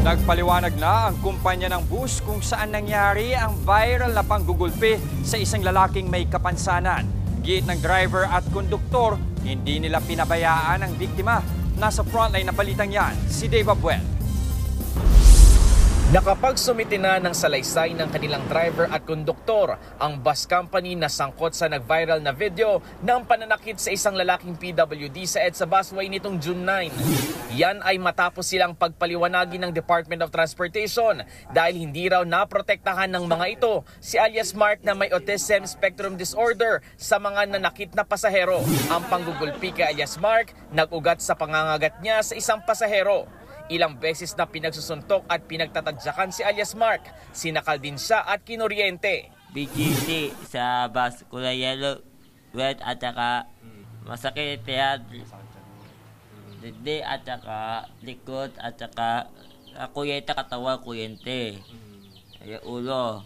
Nagpaliwanag na ang kumpanya ng bus kung saan nangyari ang viral na panggugulpi sa isang lalaking may kapansanan. Giit ng driver at konduktor, hindi nila pinabayaan ang biktima. Nasa frontline na balitang yan, si Dave Abuel. Nakapagsumiti na ng salaysay ng kanilang driver at konduktor ang bus company na sangkot sa nag-viral na video ng pananakit sa isang lalaking PWD sa EDSA busway nitong June 9. Yan ay matapos silang pagpaliwanagin ng Department of Transportation dahil hindi raw naprotektahan ng mga ito si alias Mark na may autism spectrum disorder sa mga nanakit na pasahero. Ang panggugulpi kay alias Mark nag-ugat sa pangangagat niya sa isang pasahero. Ilang beses na pinagsusuntok at pinagtatadyakan si alias Mark. Sinakal din siya at kinuryente. BGC sa bus, kulay yellow, red at saka masakit yan. Dede at saka likod at saka kuyente katawan, kuyente. Ay, ulo.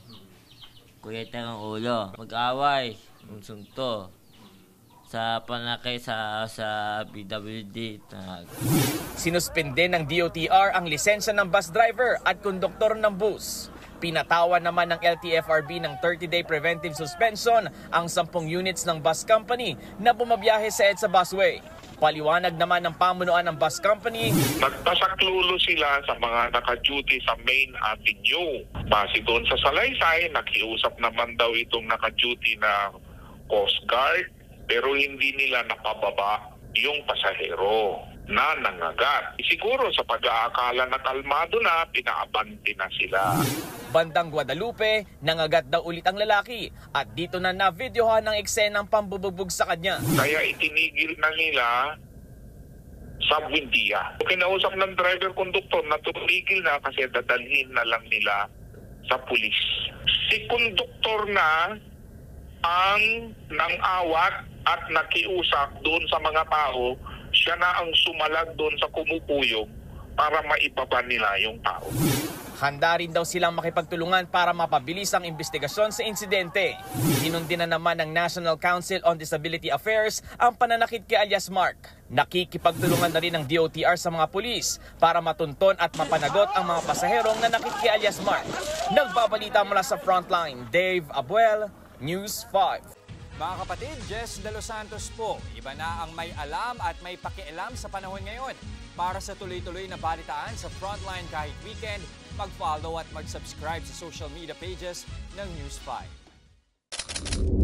Kuyente ng ulo. Mag-away, sunto. Sa panakay sa BWD. Sinuspende ng DOTR ang lisensya ng bus driver at konduktor ng bus. Pinatawan naman ng LTFRB ng 30-day preventive suspension ang 10 units ng bus company na bumabiyahe sa EDSA busway. Paliwanag naman ng pamunuan ng bus company, nagpasaklulo sila sa mga naka-duty sa Main Avenue. Base doon sa salaysay, nakiusap naman daw itong naka-duty na Coast Guard, pero hindi nila napababa yung pasahero na nangagat. Siguro sa pag-aakala na kalmado na, pinaabanti na sila. Bandang Guadalupe, nangagat daw ulit ang lalaki at dito na na-videohan ng eksenang pambubugbog sa kanya. Kaya itinigil na nila sa Buendia. Kinausap ng driver-conductor na tumigil na kasi dadalhin na lang nila sa pulis. Si konduktor na ang nang-awat at nakiusap doon sa mga tao, siya na ang sumalag doon sa kumupuyog para maibaba nila yung tao. Handa rin daw silang makipagtulungan para mapabilis ang investigasyon sa insidente. Sinundi na naman ng National Council on Disability Affairs ang pananakit kay alias Mark. Nakikipagtulungan na rin ng DOTR sa mga pulis para matunton at mapanagot ang mga pasaherong nanakit kay alias Mark. Nagbabalita mula sa Frontline, Dave Abuel, News 5. Mga kapatid, Jess De Los Santos po. Iba na ang may alam at may pakialam sa panahon ngayon. Para sa tuloy-tuloy na balitaan sa Frontline kahit weekend, mag-follow at mag-subscribe sa social media pages ng News 5.